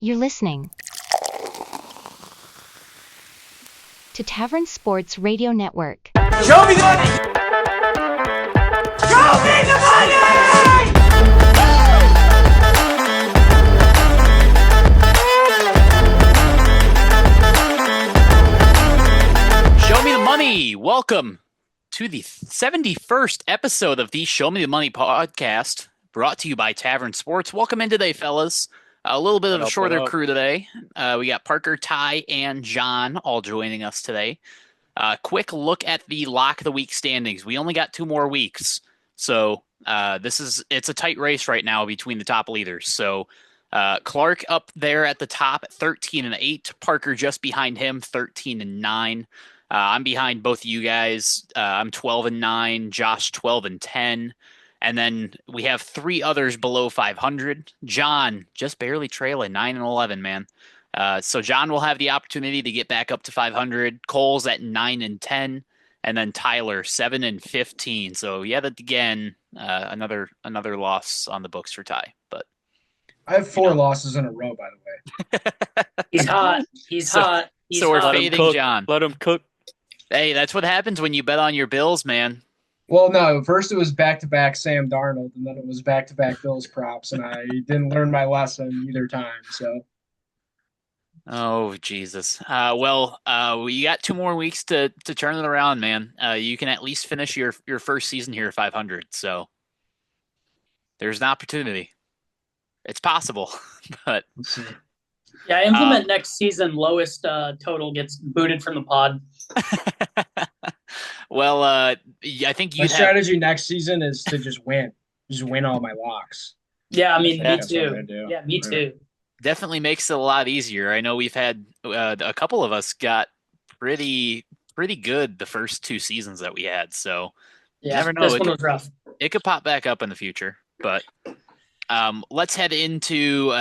You're listening to Tavern Sports Radio Network. Show me the money! Show me the money! Show me the money! Welcome to the 71st episode of the Show Me the Money podcast, brought to you by Tavern Sports. Welcome in today, fellas. A little bit of a shorter crew today. We got Parker, Ty, and John all joining us today. Quick look at the Lock of the Week standings. We only got 2 more weeks, so it's a tight race right now between the top leaders. So Clark up there at the top at 13-8. Parker just behind him, 13-9. I'm behind both of you guys. I'm 12-9. Josh 12-10. And then we have 3 others below 500. John just barely trailing, 9-11, man. So John will have the opportunity to get back up to 500. Cole's at 9-10, and then Tyler 7-15. So yet again, another loss on the books for Ty. But I have 4 losses in a row, by the way. He's hot. He's hot. So we're fading John. Let him cook. Hey, that's what happens when you bet on your Bills, man. Well, no, first it was back-to-back Sam Darnold, and then it was back-to-back Bills props, and I didn't learn my lesson either time. So, oh Jesus! We got 2 more weeks to turn it around, man. You can at least finish your first season here at 500. So there's an opportunity. It's possible, but yeah, implement next season. Lowest total gets booted from the pod. Well, I think my strategy next season is to just win all my locks. Yeah, I mean, me too. Yeah, me too. Definitely makes it a lot easier. I know we've had a couple of us got pretty good the first 2 seasons that we had. So yeah, never know. This one was rough. It could pop back up in the future, but let's head into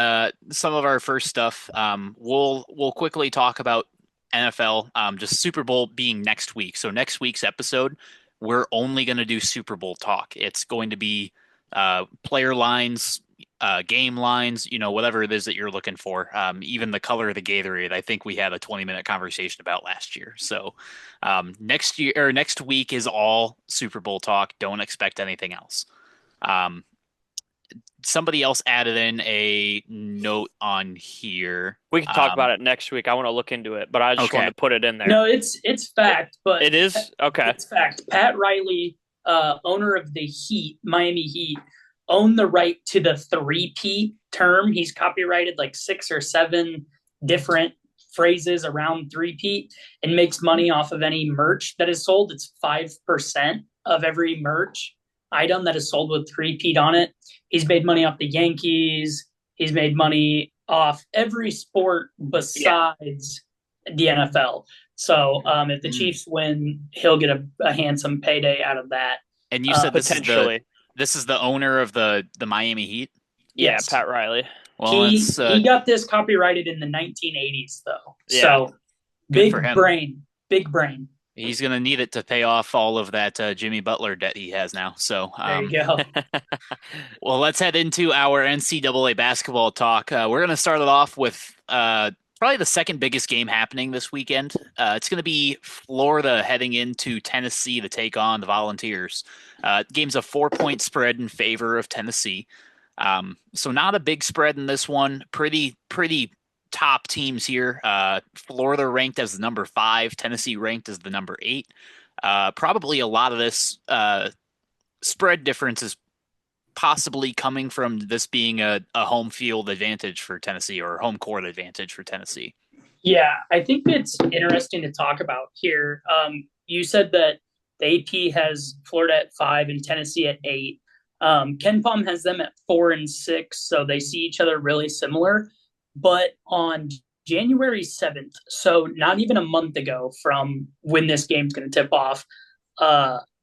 some of our first stuff. We'll quickly talk about NFL, just Super Bowl being next week. So next week's episode, we're only going to do Super Bowl talk. It's going to be player lines, game lines, whatever it is that you're looking for. Even the color of the Gatorade, I think we had a 20-minute conversation about last year. So next week is all Super Bowl talk. Don't expect anything else. Somebody else added in a note on here. We can talk about it next week. I want to look into it, but I just wanted to put it in there. No, it's fact, but it is okay. It's fact. Pat Riley, owner of the Miami Heat, owned the right to the 3-peat term. He's copyrighted like 6 or 7 different phrases around 3-peat and makes money off of any merch that is sold. It's 5% of every merch item that is sold with 3-peat on it. He's made money off the Yankees. He's made money off every sport besides the NFL. So if the Chiefs win, he'll get a handsome payday out of that. And you said potentially this is the owner of the Miami Heat? Yes. Yeah, Pat Riley. Well, he got this copyrighted in the 1980s, though. Yeah. So Good for him. Big brain. He's going to need it to pay off all of that Jimmy Butler debt he has now. So there you go. Well, let's head into our NCAA basketball talk. We're going to start it off with probably the second biggest game happening this weekend. It's going to be Florida heading into Tennessee to take on the Volunteers. Game's a 4-point spread in favor of Tennessee. So not a big spread in this one. Pretty top teams here. Florida ranked as the number 5, Tennessee ranked as the number 8. Probably a lot of this spread difference is possibly coming from this being a home field advantage for Tennessee, or home court advantage for Tennessee. Yeah, I think it's interesting to talk about here. You said that the AP has Florida at 5 and Tennessee at 8. Ken Pom has them at 4 and 6, so they see each other really similar. But on January 7th, so not even a month ago from when this game's going to tip off,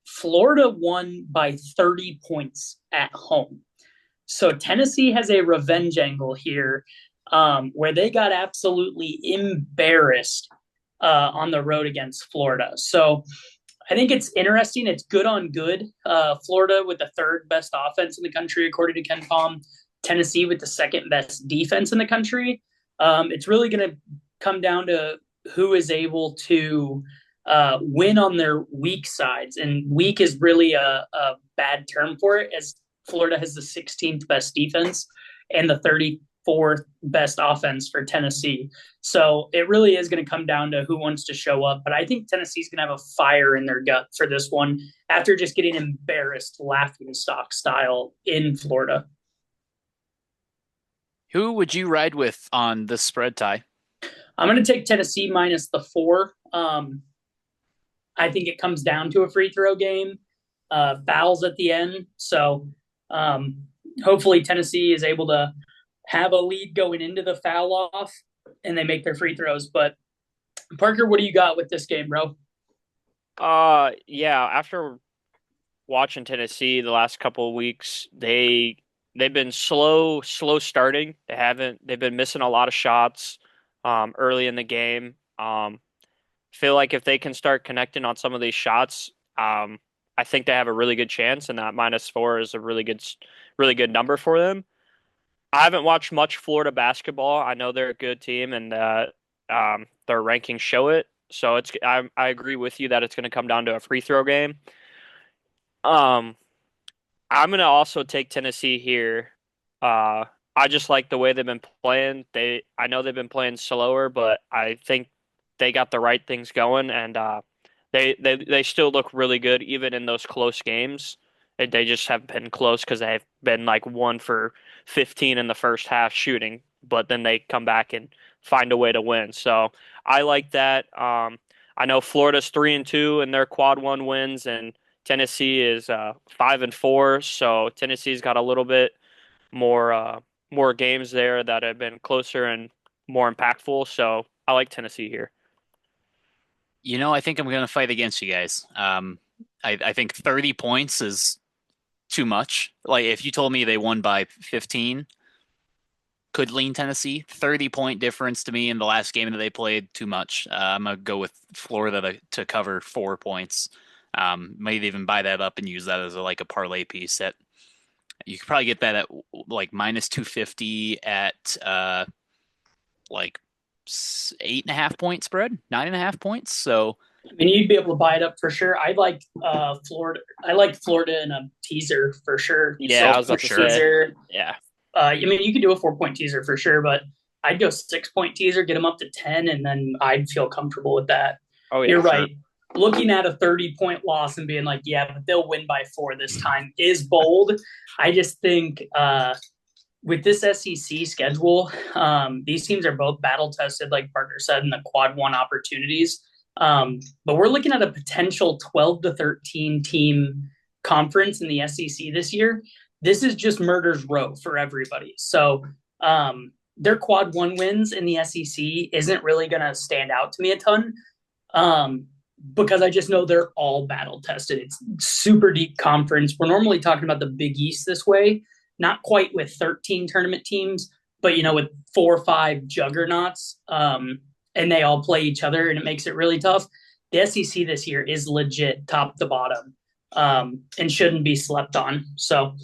Florida won by 30 points at home. So Tennessee has a revenge angle here where they got absolutely embarrassed on the road against Florida. So I think it's interesting. It's good on good. Florida with the 3rd best offense in the country, according to Ken Pom. Tennessee with the 2nd best defense in the country. It's really going to come down to who is able to win on their weak sides. And weak is really a bad term for it, as Florida has the 16th best defense and the 34th best offense for Tennessee. So it really is going to come down to who wants to show up. But I think Tennessee's going to have a fire in their gut for this one after just getting embarrassed laughingstock style in Florida. Who would you ride with on this spread, Ty? I'm going to take Tennessee minus the 4. I think it comes down to a free throw game, fouls at the end. So hopefully Tennessee is able to have a lead going into the foul off and they make their free throws. But Parker, what do you got with this game, bro? Yeah, after watching Tennessee the last couple of weeks, they've been slow starting. They've been missing a lot of shots early in the game. Feel like if they can start connecting on some of these shots, I think they have a really good chance, and that -4 is a really good number for them. I haven't watched much Florida basketball. I know they're a good team, and their rankings show it. So I agree with you that it's going to come down to a free throw game. I'm going to also take Tennessee here. I just like the way they've been playing. I know they've been playing slower, but I think they got the right things going, and they still look really good even in those close games. They just have been close because they've been like 1 for 15 in the first half shooting, but then they come back and find a way to win. So I like that. I know Florida's 3-2 in their quad 1 wins, and Tennessee is 5-4. So Tennessee's got a little bit more games there that have been closer and more impactful. So I like Tennessee here. I think I'm going to fight against you guys. I think 30 points is too much. Like, if you told me they won by 15, could lean Tennessee. 30-point difference to me in the last game that they played, too much. I'm going to go with Florida to cover 4 points. Might even buy that up and use that as a parlay piece. That you could probably get that at like -250 at 8.5 point spread, 9.5 points. So I mean, you'd be able to buy it up for sure. I like Florida. I like Florida in a teaser for sure. Yeah, so I was about to teaser. say. Yeah. I mean, you could do a 4-point teaser for sure, but I'd go 6-point teaser, get them up to 10, and then I'd feel comfortable with that. Oh, yeah, you're sure. right. Looking at a 30-point loss and being like, yeah, but they'll win by 4 this time is bold. I just think with this SEC schedule, these teams are both battle tested, like Parker said, in the quad 1 opportunities. But we're looking at a potential 12 to 13 team conference in the SEC this year. This is just murder's row for everybody. So their quad 1 wins in the SEC isn't really going to stand out to me a ton because I just know they're all battle tested. It's super deep conference. We're normally talking about the Big East this way, not quite with 13 tournament teams, but with 4 or 5 juggernauts. And they all play each other, and it makes it really tough. The SEC this year is legit top to bottom and shouldn't be slept on. So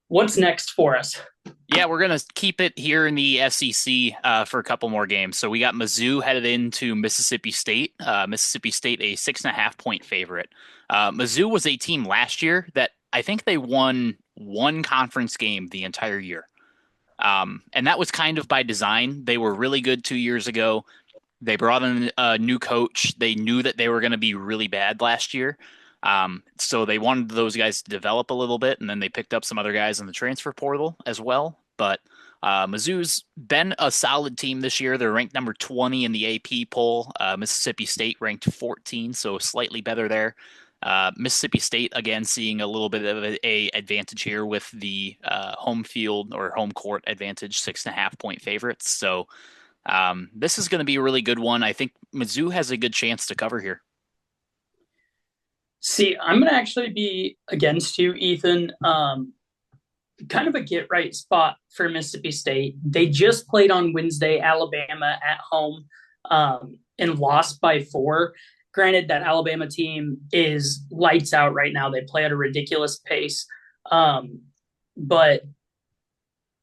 what's next for us? Yeah, we're going to keep it here in the SEC for a couple more games. So we got Mizzou headed into Mississippi State. Mississippi State, a 6.5 point favorite. Mizzou was a team last year that I think they won 1 conference game the entire year. And that was kind of by design. They were really good 2 years ago. They brought in a new coach. They knew that they were going to be really bad last year. So they wanted those guys to develop a little bit, and then they picked up some other guys in the transfer portal as well. But Mizzou's been a solid team this year. They're ranked number 20 in the AP poll. Mississippi State ranked 14, so slightly better there. Mississippi State, again, seeing a little bit of a advantage here with the home field or home court advantage, 6.5 point favorites. So this is going to be a really good one. I think Mizzou has a good chance to cover here. See, I'm going to actually be against you, Ethan. Kind of a get-right spot for Mississippi State. They just played on Wednesday, Alabama at home, and lost by 4. Granted, that Alabama team is lights out right now. They play at a ridiculous pace. But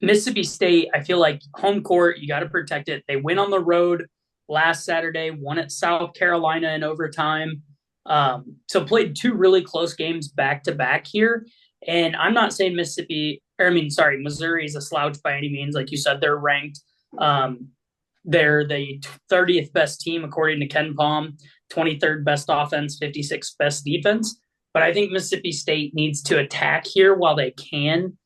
Mississippi State, I feel like home court, you got to protect it. They went on the road last Saturday, won at South Carolina in overtime. So played two really close games back to back here. And I'm not saying Missouri is a slouch by any means. Like you said, they're ranked. They're the 30th best team according to Ken Palm, 23rd best offense, 56th best defense. But I think Mississippi State needs to attack here while they can.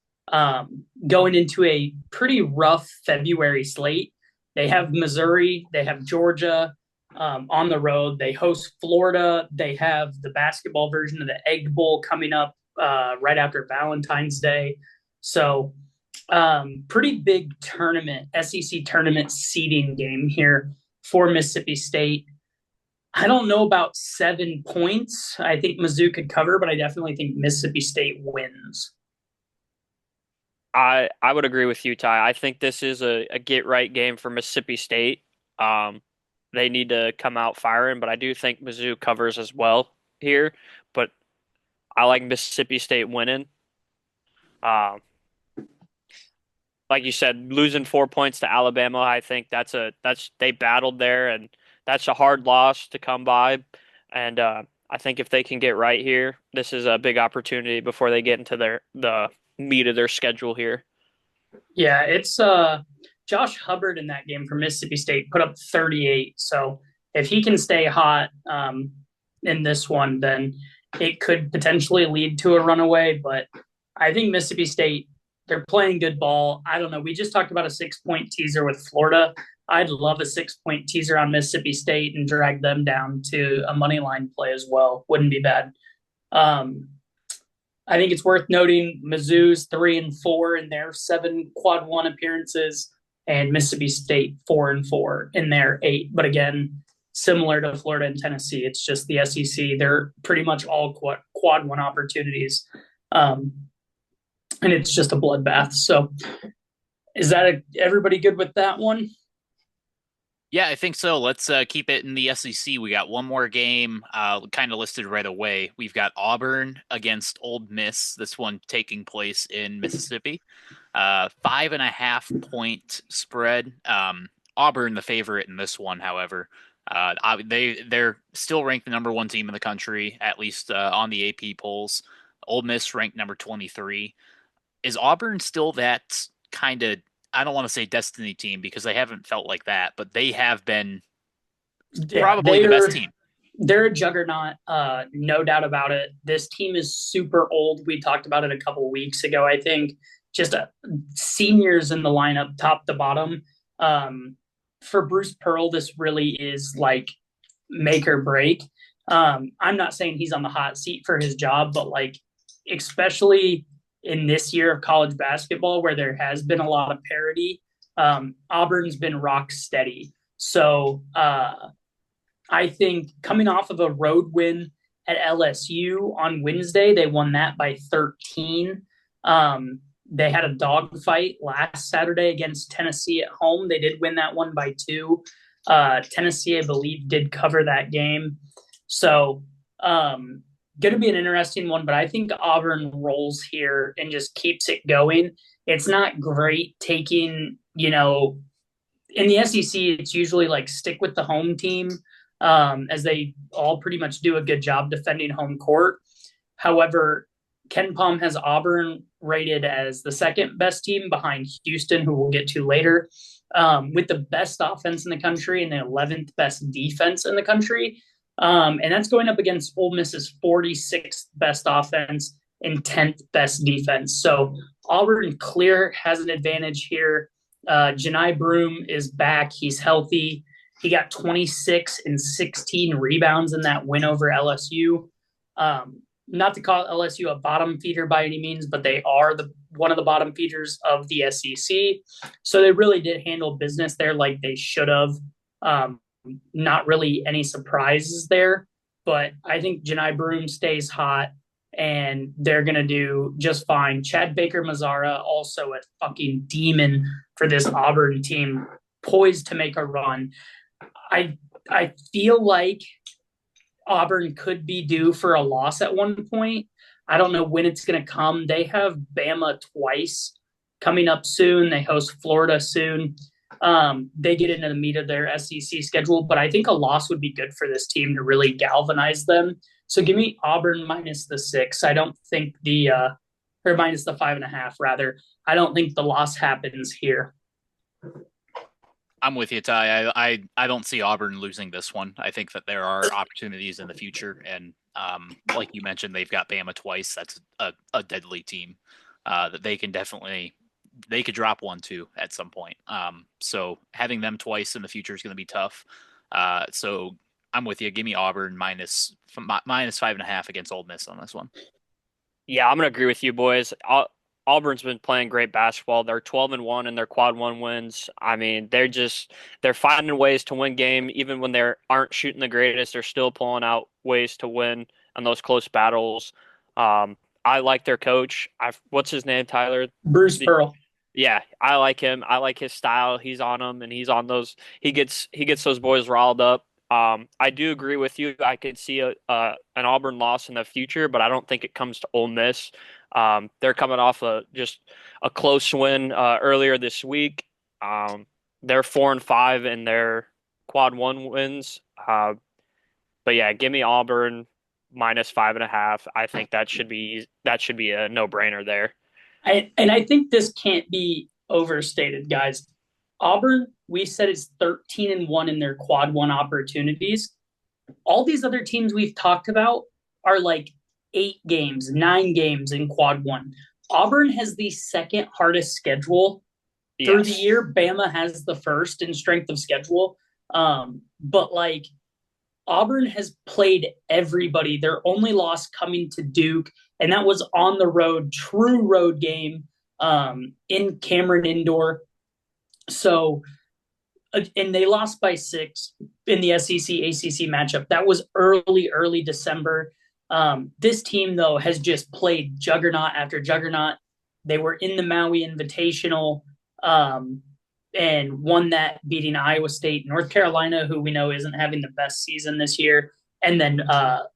Going into a pretty rough February slate. They have Missouri, they have Georgia on the road. They host Florida. They have the basketball version of the Egg Bowl coming up right after Valentine's Day. So pretty big tournament, SEC tournament seeding game here for Mississippi State. I don't know about 7 points. I think Mizzou could cover, but I definitely think Mississippi State wins. I would agree with you, Ty. I think this is a get-right game for Mississippi State. They need to come out firing, but I do think Mizzou covers as well here. But I like Mississippi State winning. Like you said, losing 4 points to Alabama, I think they battled there, and that's a hard loss to come by. And I think if they can get right here, this is a big opportunity before they get into the meat of their schedule here. Yeah, it's Josh Hubbard in that game for Mississippi State put up 38. So if he can stay hot in this one, then it could potentially lead to a runaway. But I think Mississippi State, they're playing good ball. I don't know. We just talked about a 6-point teaser with Florida. I'd love a 6-point teaser on Mississippi State and drag them down to a money line play as well. Wouldn't be bad. I think it's worth noting Mizzou's 3-4 in their 7 quad 1 appearances, and Mississippi State 4-4 in their 8. But again, similar to Florida and Tennessee, it's just the SEC. They're pretty much all quad 1 opportunities, and it's just a bloodbath. So, is that everybody good with that one? Yeah, I think so. Let's keep it in the SEC. We got one more game kind of listed right away. We've got Auburn against Ole Miss, this one taking place in Mississippi. 5.5-point spread. Auburn the favorite in this one, however. They're still ranked the number 1 team in the country, at least on the AP polls. Ole Miss ranked number 23. Is Auburn still that kind of, I don't want to say destiny team because they haven't felt like that, but they have been probably the best team. They're a juggernaut, no doubt about it. This team is super old. We talked about it a couple of weeks ago, I think. Just seniors in the lineup, top to bottom. For Bruce Pearl, this really is like make or break. I'm not saying he's on the hot seat for his job, but like especially in this year of college basketball where there has been a lot of parity, Auburn's been rock steady. So I think coming off of a road win at LSU on Wednesday, they won that by 13. They had a dogfight last Saturday against Tennessee at home. They did win that one by 2. Tennessee, I believe, did cover that game. So going to be an interesting one, but I think Auburn rolls here and just keeps it going. It's not great taking, in the SEC, it's usually like stick with the home team, as they all pretty much do a good job defending home court. However, Ken Palm has Auburn rated as the 2nd best team behind Houston, who we'll get to later, with the best offense in the country and the 11th best defense in the country. And that's going up against Ole Miss's 46th best offense and 10th best defense. So Auburn clear has an advantage here. Janai Broome is back. He's healthy. He got 26 and 16 rebounds in that win over LSU. Not to call LSU a bottom feeder by any means, but they are one of the bottom feeders of the SEC. So they really did handle business there like they should have. Not really any surprises there, but I think Janai Broome stays hot and they're going to do just fine. Chad Baker-Mazara, also a fucking demon for this Auburn team, poised to make a run. I feel like Auburn could be due for a loss at one point. I don't know when it's going to come. They have Bama twice coming up soon. They host Florida soon. They get into the meat of their SEC schedule, but I think a loss would be good for this team to really galvanize them. So give me Auburn minus the 6. I don't think or minus the 5.5 rather. I don't think the loss happens here. I'm with you, Ty. I don't see Auburn losing this one. I think that there are opportunities in the future, and like you mentioned, they've got Bama twice. That's a deadly team that they could drop 1-2 at some point. So having them twice in the future is going to be tough. So I'm with you. Give me Auburn minus 5.5 against Ole Miss on this one. Yeah, I'm gonna agree with you, boys. Auburn's been playing great basketball. They're 12-1 in their quad one wins. I mean, they're finding ways to win game even when they aren't shooting the greatest. They're still pulling out ways to win on those close battles. I like their coach. What's his name, Tyler? Bruce Pearl. Yeah, I like him. I like his style. He's on them, and he's on those. He gets those boys riled up. I do agree with you. I could see an Auburn loss in the future, but I don't think it comes to Ole Miss. They're coming off just a close win earlier this week. They're 4-5 in their quad one wins. But yeah, give me Auburn minus 5.5. I think that should be a no-brainer there. I think this can't be overstated, guys. Auburn, we said, is 13-1 in their quad one opportunities. All these other teams we've talked about are like 8 games, 9 games in quad one. Auburn has the second hardest schedule through the year. Bama has the first in strength of schedule. But like Auburn has played everybody. Their only loss coming to Duke, and that was on the road, true road game in Cameron Indoor. So, and they lost by 6 in the SEC-ACC matchup. That was early December. This team, though, has just played juggernaut after juggernaut. They were in the Maui Invitational and won that, beating Iowa State, North Carolina, who we know isn't having the best season this year, and then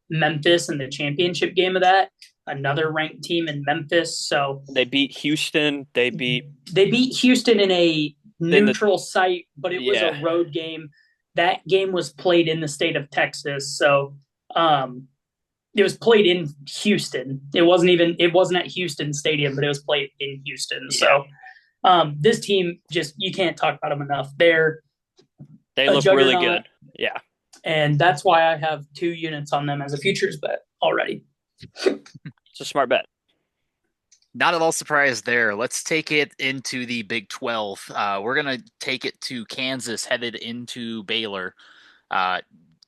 Memphis in the championship game of that, another ranked team in Memphis. So they beat Houston. They beat Houston in a neutral site, but it was a road game. That game was played in the state of Texas, so it was played in Houston. It wasn't at Houston Stadium, but it was played in Houston. Yeah. So this team, just, you can't talk about them enough. They look really good. Yeah. And that's why I have 2 units on them as a futures bet already. It's a smart bet. Not at all surprised there. Let's take it into the Big 12. We're going to take it to Kansas, headed into Baylor.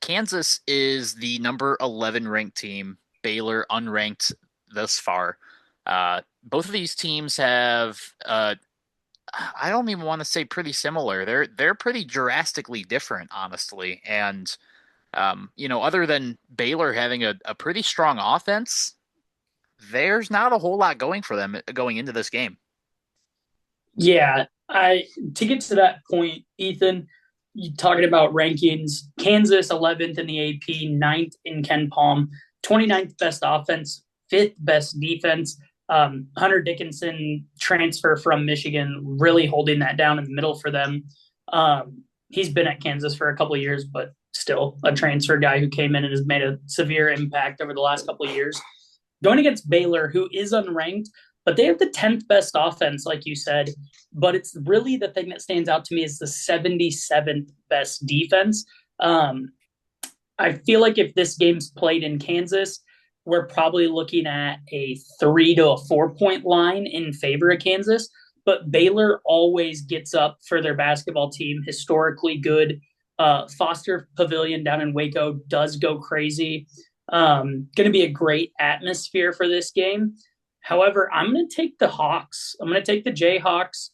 Kansas is the number 11 ranked team. Baylor unranked thus far. Both of these teams have, I don't even want to say pretty similar. They're pretty drastically different, honestly. And, other than Baylor having a pretty strong offense, there's not a whole lot going for them going into this game. Yeah, to get to that point, Ethan, you talking about rankings, Kansas 11th in the AP, 9th in Ken Palm, 29th best offense, 5th best defense. Hunter Dickinson, transfer from Michigan, really holding that down in the middle for them. He's been at Kansas for a couple of years, but still a transfer guy who came in and has made a severe impact over the last couple of years. Going against Baylor, who is unranked, but they have the 10th best offense, like you said. But it's really the thing that stands out to me is the 77th best defense. I feel like if this game's played in Kansas, we're probably looking at a 3 to a 4 point line in favor of Kansas. But Baylor always gets up for their basketball team, historically good. Foster Pavilion down in Waco does go crazy. Going to be a great atmosphere for this game. However, I'm going to take the Hawks. I'm going to take the Jayhawks.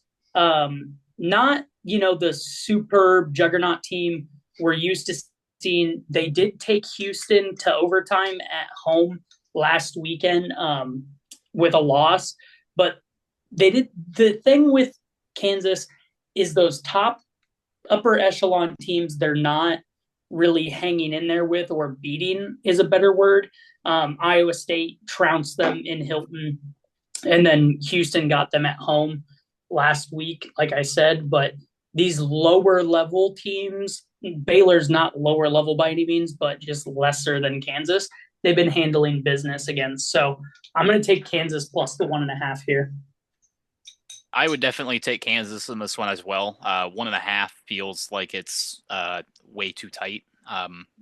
Not, the superb juggernaut team we're used to seeing. They did take Houston to overtime at home last weekend with a loss. But they did. The thing with Kansas is those top upper echelon teams, they're not really hanging in there with, or beating is a better word. Iowa State trounced them in Hilton, and then Houston got them at home. last week, like I said, but these lower level teams, Baylor's not lower level by any means, but just lesser than Kansas. They've been handling business against. So I'm going to take Kansas plus the 1.5 here. I would definitely take Kansas in this one as well. 1.5 feels like it's way too tight,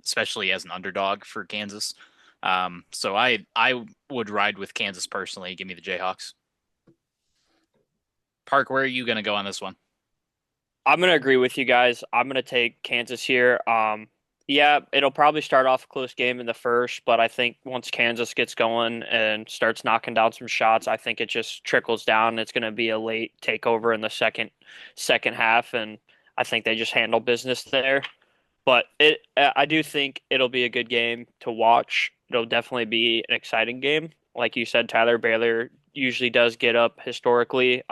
especially as an underdog for Kansas. So I would ride with Kansas personally. Give me the Jayhawks. Park, where are you going to go on this one? I'm going to agree with you guys. I'm going to take Kansas here. Yeah, it'll probably start off a close game in the first, but I think once Kansas gets going and starts knocking down some shots, I think it just trickles down. It's going to be a late takeover in the second half, and I think they just handle business there. But I do think it'll be a good game to watch. It'll definitely be an exciting game. Like you said, Tyler, Baylor usually does get up historically.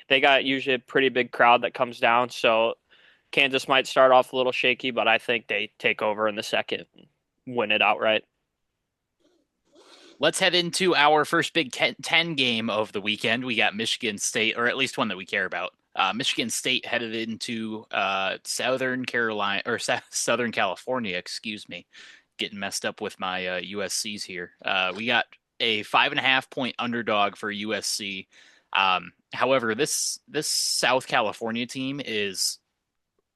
They got usually a pretty big crowd that comes down, so Kansas might start off a little shaky, but I think they take over in the second and win it outright. Let's head into our first Big Ten game of the weekend. We got Michigan State, or at least one that we care about. Michigan State headed into Southern California, excuse me. Getting messed up with my USCs here. We got a 5.5-point underdog for USC. However, this South California team is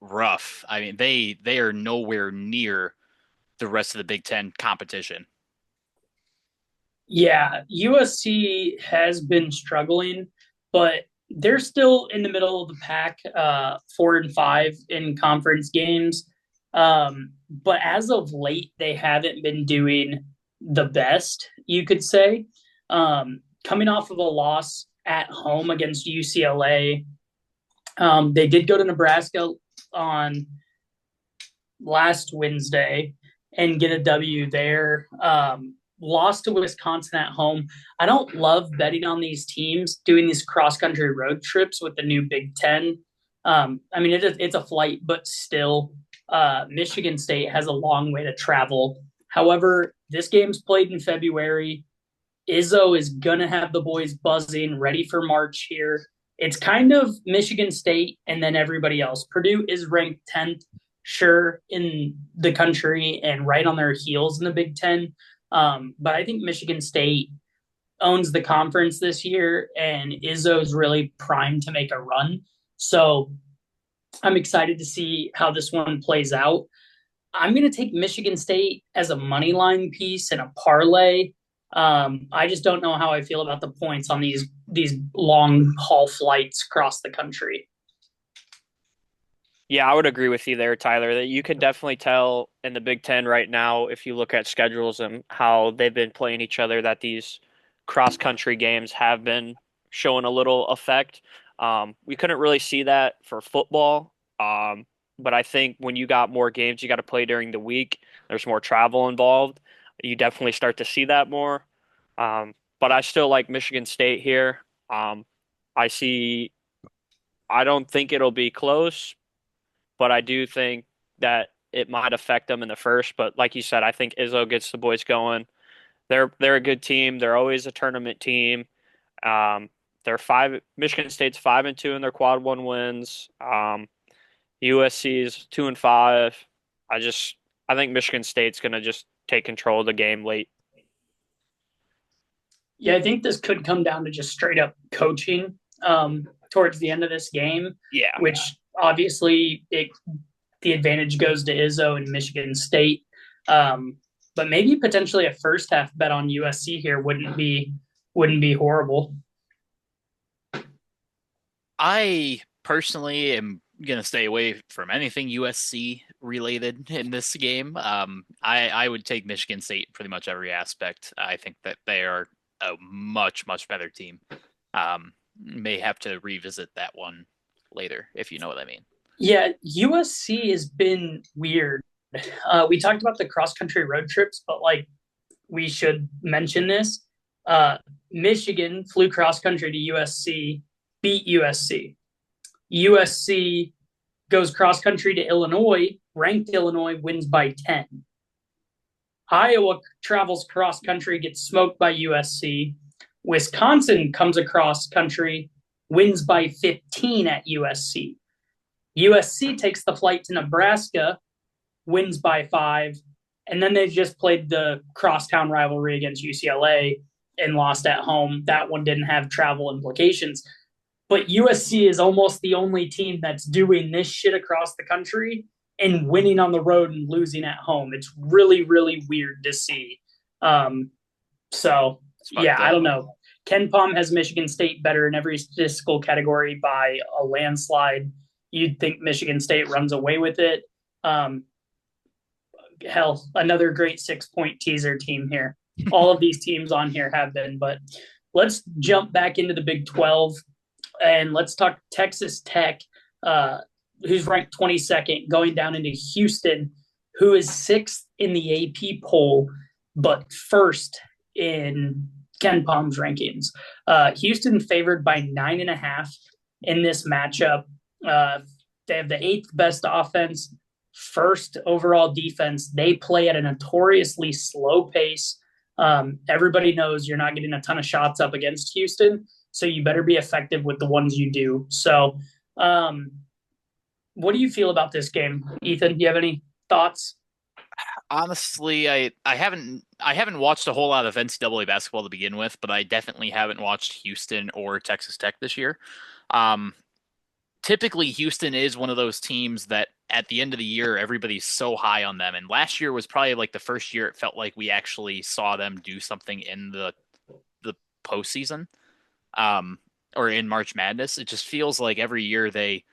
rough. I mean, they are nowhere near the rest of the Big Ten competition. Yeah, USC has been struggling, but they're still in the middle of the pack, 4-5 in conference games. But as of late, they haven't been doing the best, you could say. Coming off of a loss at home against UCLA, they did go to Nebraska on last Wednesday and get a W there. Lost to Wisconsin at home. I don't love betting on these teams doing these cross-country road trips with the new Big Ten. I mean, it's a flight, but still, Michigan State has a long way to travel. However, this game's played in February. Izzo is going to have the boys buzzing, ready for March here. It's kind of Michigan State and then everybody else. Purdue is ranked 10th, sure, in the country and right on their heels in the Big Ten. But I think Michigan State owns the conference this year, and Izzo's really primed to make a run. So I'm excited to see how this one plays out. I'm going to take Michigan State as a money line piece and a parlay. I just don't know how I feel about the points on these long haul flights across the country. Yeah, I would agree with you there, Tyler, that you can definitely tell in the Big Ten right now, if you look at schedules and how they've been playing each other, that these cross-country games have been showing a little effect. We couldn't really see that for football, but I think when you got more games you got to play during the week, there's more travel involved. You definitely start to see that more. But I still like Michigan State here. I don't think it'll be close, but I do think that it might affect them in the first. But like you said, I think Izzo gets the boys going. They're a good team. They're always a tournament team. Michigan State's 5-2 in their quad one wins. USC's 2-5. I think Michigan State's gonna just take control of the game late. Yeah, I think this could come down to just straight up coaching towards the end of this game. Yeah. Which obviously the advantage goes to Izzo and Michigan State. But maybe potentially a first half bet on USC here wouldn't be horrible. I personally am going to stay away from anything USC related in this game. I would take Michigan State pretty much every aspect. I think that they are a much, much better team. May have to revisit that one later, if you know what I mean. Yeah, USC has been weird. We talked about the cross-country road trips, but we should mention this. Michigan flew cross-country to USC, beat USC. USC goes cross-country to Illinois, ranked Illinois, wins by 10. Iowa travels cross-country, gets smoked by USC. Wisconsin comes across country, wins by 15 at USC. USC takes the flight to Nebraska, wins by 5, and then they just played the crosstown rivalry against UCLA and lost at home. That one didn't have travel implications. But USC is almost the only team that's doing this shit across the country and winning on the road and losing at home. It's really, really weird to see. I don't know. Ken Pom has Michigan State better in every statistical category by a landslide. You'd think Michigan State runs away with it. Hell, another great 6-point teaser team here. All of these teams on here have been, but let's jump back into the Big 12 and let's talk Texas Tech, who's ranked 22nd, going down into Houston, who is 6th in the AP poll, but 1st in Ken Pom's rankings. Houston favored by 9.5 in this matchup. They have the 8th best offense, 1st overall defense. They play at a notoriously slow pace. Everybody knows you're not getting a ton of shots up against Houston, so you better be effective with the ones you do. So what do you feel about this game, Ethan? Do you have any thoughts? Honestly, I haven't watched a whole lot of NCAA basketball to begin with, but I definitely haven't watched Houston or Texas Tech this year. Typically, Houston is one of those teams that at the end of the year, everybody's so high on them. And last year was probably like the first year it felt like we actually saw them do something in the postseason, or in March Madness. It just feels like every year they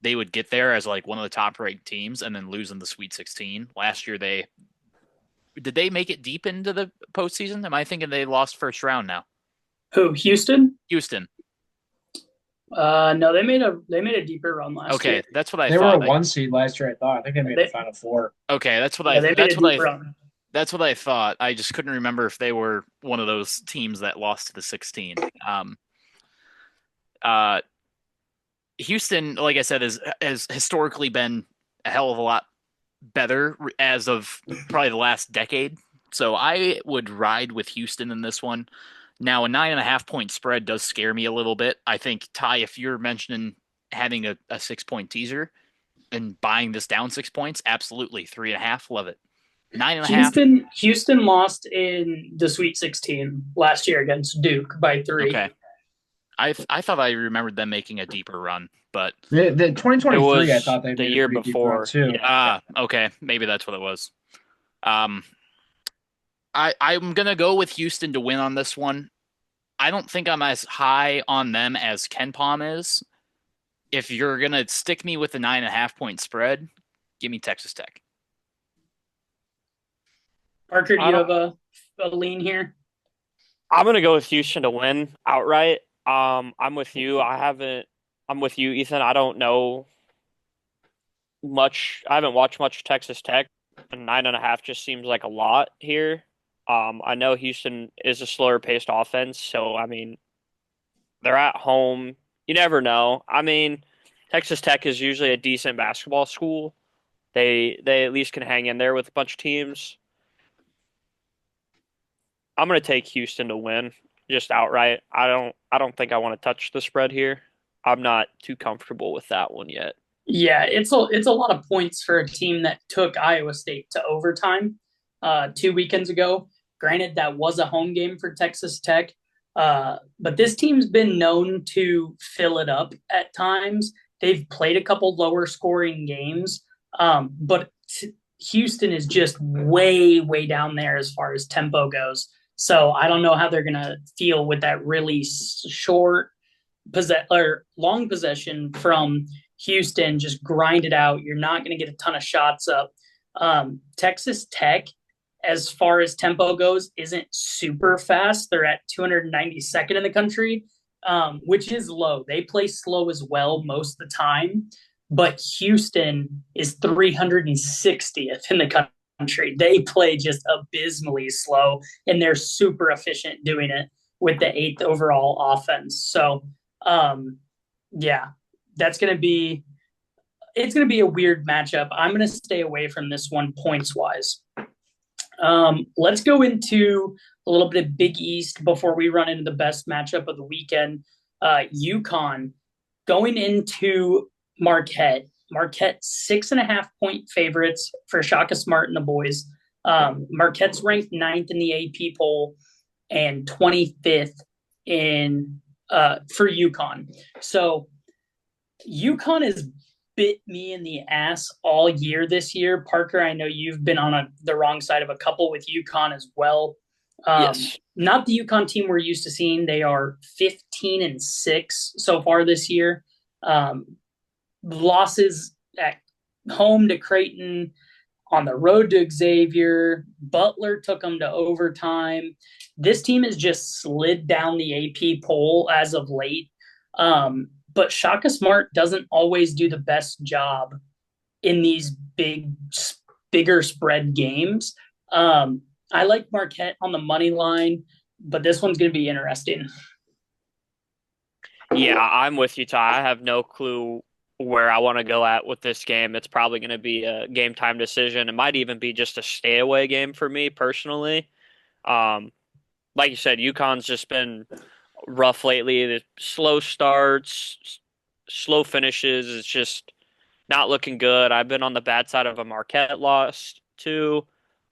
would get there as like one of the top ranked teams and then lose in the Sweet 16. Last year, did they make it deep into the postseason? Am I thinking they lost first round now? Who, Houston? Houston. No, they made a deeper run last year. Okay, that's what I They thought. were a 1 seed last year, I thought. I think they made the Final Four. Okay, that's what that's what I thought. I just couldn't remember if they were one of those teams that lost to the 16. Houston, like I said, has historically been a hell of a lot better as of probably the last decade. So I would ride with Houston in this one. Now, a 9.5-point spread does scare me a little bit. I think, Ty, if you're mentioning having a 6-point teaser and buying this down 6 points, absolutely. 3.5, love it. 9.5. Houston lost in the Sweet 16 last year against Duke by 3. Okay. I thought I remembered them making a deeper run, but the 2023, was I thought they the made year a pretty deep before, run too. yeah. Okay, maybe that's what it was. I'm gonna go with Houston to win on this one. I don't think I'm as high on them as Ken Pom is. If you're gonna stick me with the 9.5-point spread, give me Texas Tech. Parker, do you have a lean here? I'm gonna go with Houston to win outright. I'm with you. I'm with you, Ethan. I don't know much. I haven't watched much Texas Tech, and 9.5 just seems like a lot here. I know Houston is a slower paced offense, so I mean, they're at home. You never know. I mean, Texas Tech is usually a decent basketball school. They at least can hang in there with a bunch of teams. I'm going to take Houston to win just outright. I don't think I want to touch the spread here. I'm not too comfortable with that one yet. Yeah, it's a lot of points for a team that took Iowa State to overtime 2 weekends ago. Granted, that was a home game for Texas Tech, but this team's been known to fill it up at times. They've played a couple lower scoring games, but Houston is just way, way down there as far as tempo goes. So I don't know how they're going to feel with that really short long possession from Houston. Just grind it out. You're not going to get a ton of shots up. Texas Tech, as far as tempo goes, isn't super fast. They're at 292nd in the country, which is low. They play slow as well most of the time, but Houston is 360th in the country. They play just abysmally slow, and they're super efficient doing it with the 8th overall offense. So, it's going to be a weird matchup. I'm going to stay away from this one points wise. Let's go into a little bit of Big East before we run into the best matchup of the weekend. UConn going into Marquette. Marquette 6.5 point favorites for Shaka Smart and the boys. Marquette's ranked ninth in the AP poll and 25th in for UConn. So UConn has bit me in the ass all year this year. Parker, I know you've been on the wrong side of a couple with UConn as well. Yes. Not the UConn team we're used to seeing. They are 15-6 so far this year. Losses at home to Creighton, on the road to Xavier. Butler took them to overtime. This team has just slid down the AP poll as of late. But Shaka Smart doesn't always do the best job in these bigger spread games. I like Marquette on the money line, but this one's going to be interesting. Yeah, I'm with you, Ty. I have no clue where I want to go at with this game. It's probably going to be a game time decision. It might even be just a stay away game for me personally. Like you said, UConn's just been rough lately. The slow starts, slow finishes. It's just not looking good. I've been on the bad side of a Marquette loss too.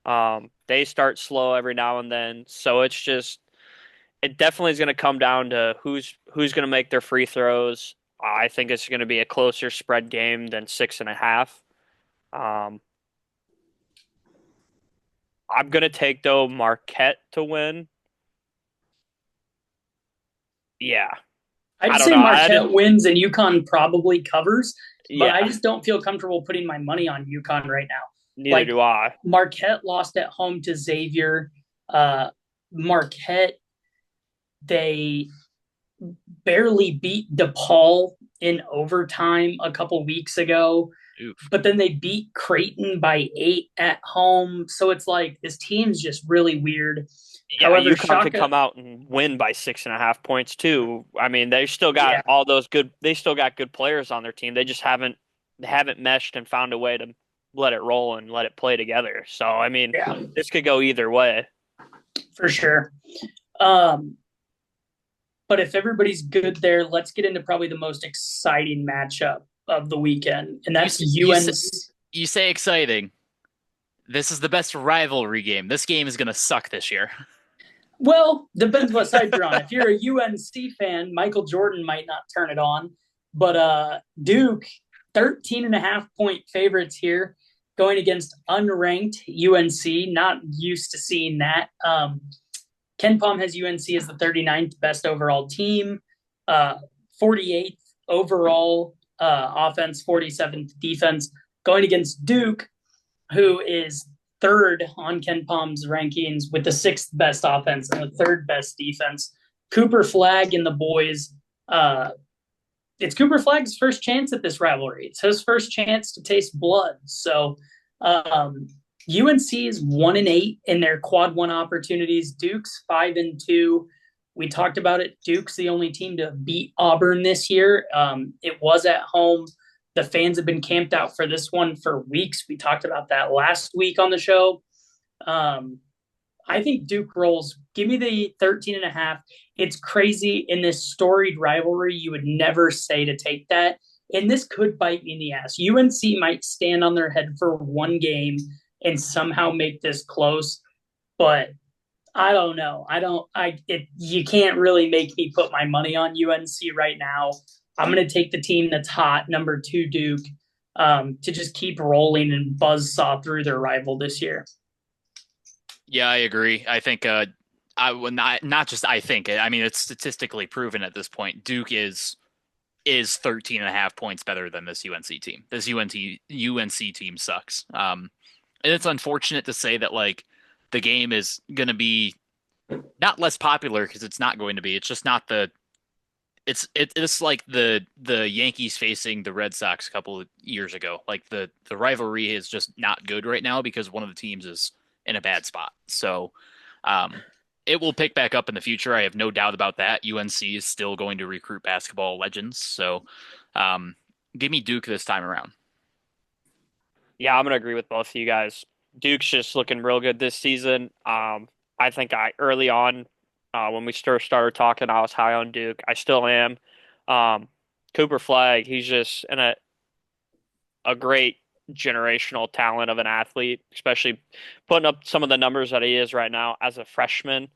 They start slow every now and then, so it definitely is going to come down to who's going to make their free throws. I think it's going to be a closer spread game than 6.5. I'm going to take though Marquette to win. Yeah, I'd I don't say know. Marquette wins and UConn probably covers, but Yeah, I just don't feel comfortable putting my money on UConn right now. neither do I. Marquette lost at home to Xavier. Marquette, they barely beat DePaul in overtime a couple weeks ago. Oof. But then they beat Creighton by 8 at home. So it's like this team's just really weird. Yeah, However, UConn could come out and win by 6.5 points too. I mean, they still got all those good. They still got good players on their team. They just haven't meshed and found a way to let it roll and let it play together. So I mean, this could go either way. For sure. But if everybody's good there, let's get into probably the most exciting matchup of the weekend, and that's UNC. You say exciting. This is the best rivalry game. This game is going to suck this year. Well, depends what side you're on. If you're a UNC fan, Michael Jordan might not turn it on. But Duke, 13.5 point favorites here, going against unranked UNC. Not used to seeing that. Ken Pom has UNC as the 39th best overall team, 48th overall offense, 47th defense, going against Duke, who is third on Ken Pom's rankings with the 6th best offense and the 3rd best defense. Cooper Flagg and the boys. It's Cooper Flagg's first chance at this rivalry. It's his first chance to taste blood. So UNC is 1-8 in their quad one opportunities. Duke's 5-2. We talked about it. Duke's the only team to beat Auburn this year. It was at home. The fans have been camped out for this one for weeks. We talked about that last week on the show. I think Duke rolls. Give me the 13.5. It's crazy. In this storied rivalry, you would never say to take that. And this could bite me in the ass. UNC might stand on their head for one game and somehow make this close. But I don't know. You can't really make me put my money on UNC right now. I'm going to take the team that's hot, number 2 Duke, to just keep rolling and buzzsaw through their rival this year. Yeah, I agree. I think not just I think. I mean, it's statistically proven at this point. Duke is 13.5 points better than this UNC team. This UNC team sucks. And it's unfortunate to say that like the game is going to be not less popular because it's not going to be. It's just not the. It's like the Yankees facing the Red Sox a couple of years ago. Like the rivalry is just not good right now because one of the teams is in a bad spot. So it will pick back up in the future. I have no doubt about that. UNC is still going to recruit basketball legends. So give me Duke this time around. Yeah, I'm gonna agree with both of you guys. Duke's just looking real good this season. I think early on When we first started talking, I was high on Duke. I still am. Cooper Flag, he's just a great generational talent of an athlete, especially putting up some of the numbers that he is right now as a freshman.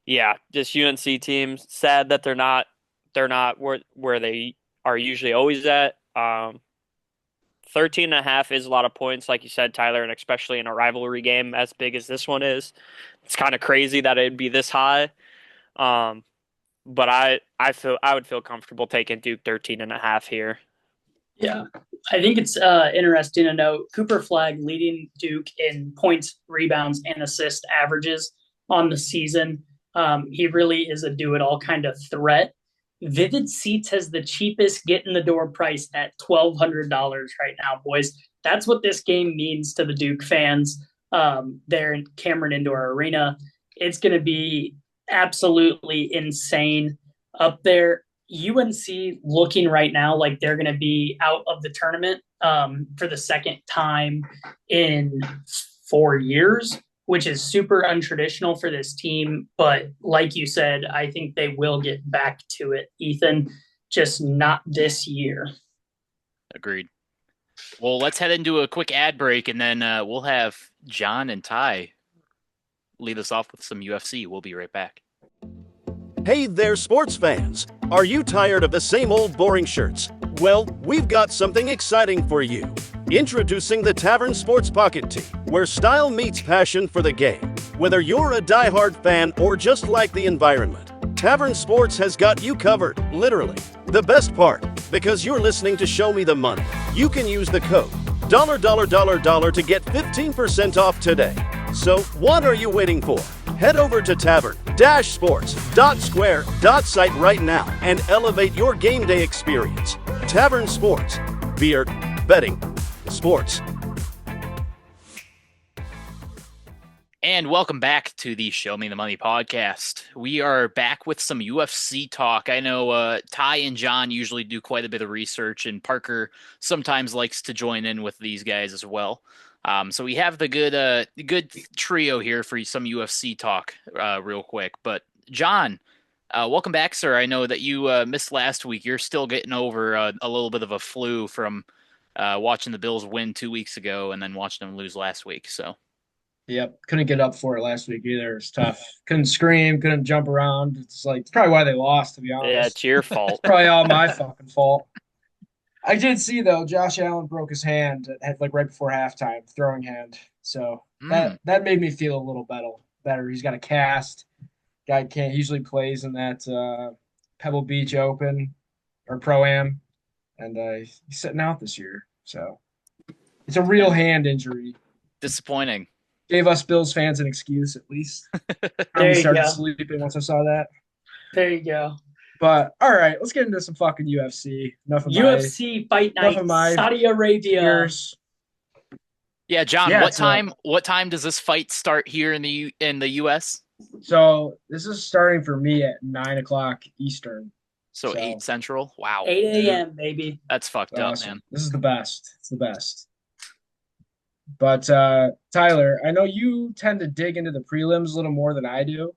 Yeah, this UNC team, sad that they're not where they are usually always at. 13 and a half is a lot of points, like you said, Tyler, and especially in a rivalry game as big as this one is. It's kind of crazy that it'd be this high. But I would feel comfortable taking Duke 13 and a half here. Yeah, I think it's interesting to note Cooper Flag leading Duke in points, rebounds, and assist averages on the season. He really is a do-it-all kind of threat. Vivid Seats has the cheapest get-in-the-door price at $1,200 right now, boys. That's what this game means to the Duke fans there in Cameron Indoor Arena. It's going to be absolutely insane up there. UNC looking right now like they're going to be out of the tournament for the second time in 4 years, which is super untraditional for this team. But like you said, I think they will get back to it, Ethan, just not this year. Agreed. Well, let's head into a quick ad break, and then we'll have John and Ty lead us off with some UFC. We'll be right back. Hey there, sports fans! Are you tired of the same old boring shirts? Well, we've got something exciting for you. Introducing the Tavern Sports Pocket Tee, where style meets passion for the game. Whether you're a diehard fan or just like the environment, Tavern Sports has got you covered, literally. The best part, because you're listening to Show Me the Money, you can use the code $$ to get 15% off today. So what are you waiting for? Head over to tavern-sports.square.site right now and elevate your game day experience. Tavern Sports. Beer, betting, sports. And welcome back to the Show Me the Money podcast. We are back with some UFC talk. I know Ty and John usually do quite a bit of research, and Parker sometimes likes to join in with these guys as well. So we have the good trio here for some UFC talk real quick. But John, welcome back, sir. I know that you missed last week. You're still getting over a little bit of a flu from watching the Bills win 2 weeks ago and then watching them lose last week. So. Yep, couldn't get up for it last week either. It's tough. Couldn't scream, couldn't jump around. It's probably why they lost, to be honest. Yeah, it's your fault. It's probably all my fucking fault. I did see though, Josh Allen broke his hand right before halftime, throwing hand. So that made me feel a little better. He's got a cast. Guy can't usually plays in that Pebble Beach Open or Pro-Am, and he's sitting out this year. So it's a real hand injury. Disappointing. Gave us Bills fans an excuse, at least. I started sleeping once I saw that. There you go. But all right, let's get into some fucking UFC. Enough of UFC Fight Night, Saudi Arabia. Tears. Yeah, John. What time does this fight start here in the US? So this is starting for me at 9:00 Eastern. So 8 Central. Wow. 8 a.m. baby. That's fucked up, man. This is the best. It's the best. But Tyler, I know you tend to dig into the prelims a little more than I do.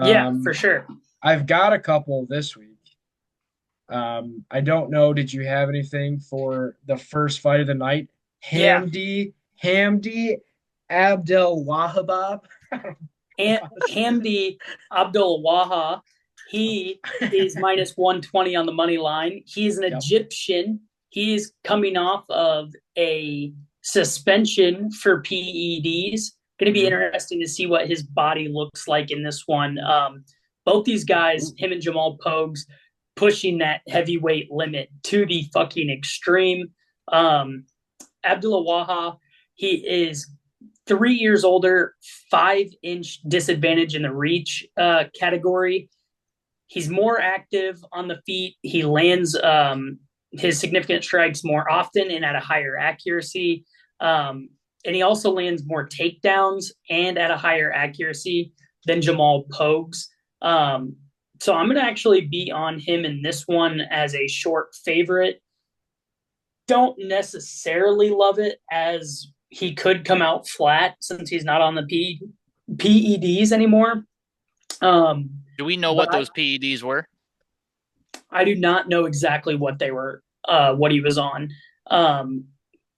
Yeah, for sure. I've got a couple this week. I don't know. Did you have anything for the first fight of the night? Hamdi Abdel Wahab. Hamdi Abdul Wahab. He is minus 120 on the money line. He's an Egyptian. He's coming off of a suspension for PEDs. Going to be interesting to see what his body looks like in this one. Both these guys, him and Jamal Pogues, pushing that heavyweight limit to the fucking extreme. Abdullah Waha, he is 3 years older, 5-inch disadvantage in the reach category. He's more active on the feet. He lands his significant strikes more often and at a higher accuracy. And he also lands more takedowns and at a higher accuracy than Jamal Pogues. So I'm going to actually be on him in this one as a short favorite. Don't necessarily love it, as he could come out flat since he's not on the PEDs anymore. Do we know what those PEDs were? I do not know exactly what they were, what he was on.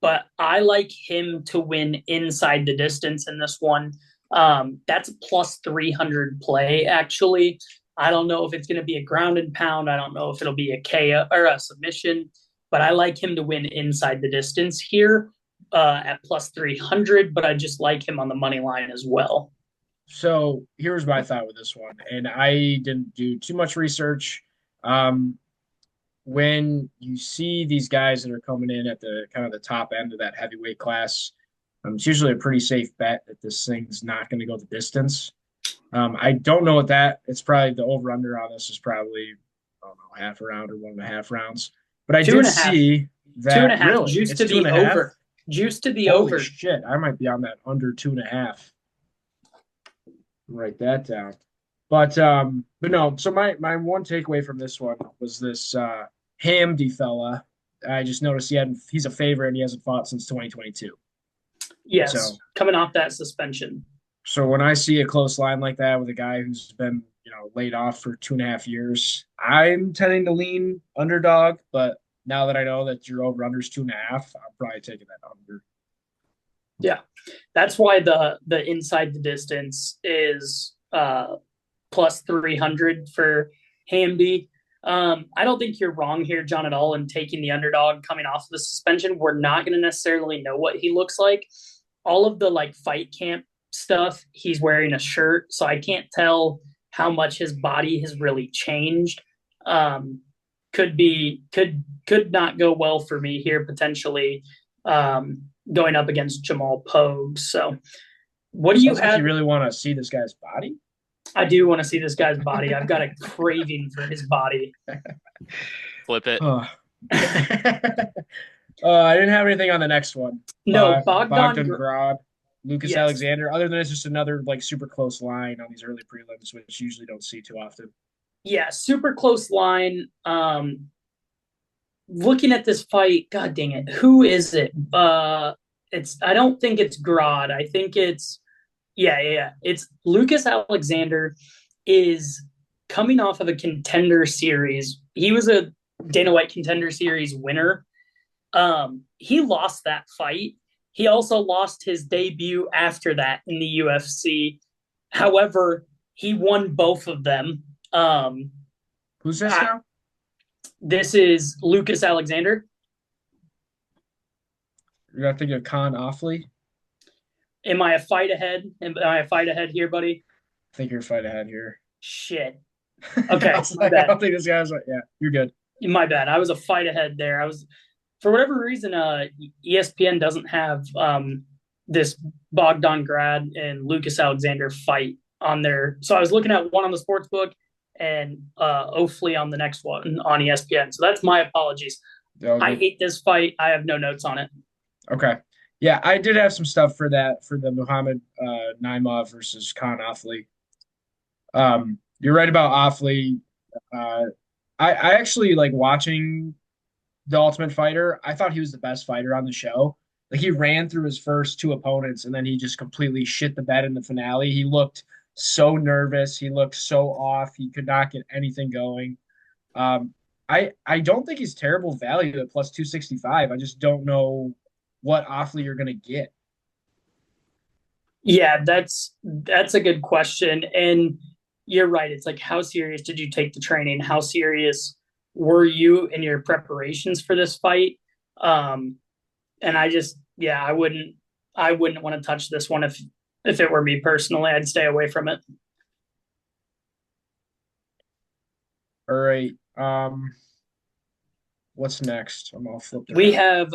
But I like him to win inside the distance in this one. That's a plus 300 play, actually. I don't know if it's going to be a ground and pound. I don't know if it'll be a KO or a submission, but I like him to win inside the distance here at plus 300, but I just like him on the money line as well. So here's my thought with this one, and I didn't do too much research. When you see these guys that are coming in at the kind of the top end of that heavyweight class, it's usually a pretty safe bet that this thing's not going to go the distance. I don't know what that. It's probably the over under on this is probably I don't know half a round or 1.5 rounds. But I did see that 2.5 really juice it's to the 2.5. over. Juice to the Holy over. shit! I might be on that under 2.5. Write that down. But no. So my one takeaway from this one was this Hamdy fella. I just noticed he's a favorite and he hasn't fought since 2022. Yes, So coming off that suspension. So when I see a close line like that with a guy who's been, laid off for 2.5 years, I'm tending to lean underdog. But now that I know that your over under is 2.5, I'm probably taking that under. Yeah, that's why the inside the distance is plus 300 for Hamdy. I don't think you're wrong here, John, at all in taking the underdog coming off of the suspension. We're not going to necessarily know what he looks like. All of the fight camp stuff, he's wearing a shirt, so I can't tell how much his body has really changed. Could not go well for me here potentially going up against Jamal Pogue. So what do you have? You really want to see this guy's body? I do want to see this guy's body. I've got a craving for his body. Flip it. Oh. I didn't have anything on the next one. No, Bogdan Grad, Lucas Yes. Alexander. Other than it's just another super close line on these early prelims, which you usually don't see too often. Yeah, super close line. Looking at this fight, god dang it, who is it? I don't think it's Grad. I think it's it's Lucas Alexander is coming off of a contender series. He was a Dana White contender series winner. He lost that fight. He also lost his debut after that in the UFC. However, he won both of them. Who's this now? This is Lucas Alexander. You're not thinking of Khan Offley? Am I a fight ahead? Am I a fight ahead here, buddy? I think you're a fight ahead here. Shit. Okay. I don't think this guy's yeah, you're good. My bad. I was a fight ahead there. For whatever reason, ESPN doesn't have this Bogdan Grad and Lucas Alexander fight on there. So I was looking at one on the sports book and Offley on the next one on ESPN. So that's my apologies. I hate this fight. I have no notes on it. Okay. Yeah, I did have some stuff for the Muhammad Naimov versus Khan Offley. You're right about Offley. I actually like watching The Ultimate Fighter. I thought he was the best fighter on the show. Like he ran through his first two opponents and then he just completely shit the bed in the finale. He looked so nervous. He looked so off. He could not get anything going. I don't think he's terrible value at plus 265. I just don't know what Offley you're going to get. Yeah, that's a good question. And you're right. It's like, how serious did you take the training? How serious were you in your preparations for this fight? And I wouldn't want to touch this one if it were me personally. I'd stay away from it. All right. What's next? I'm all flipped around. We have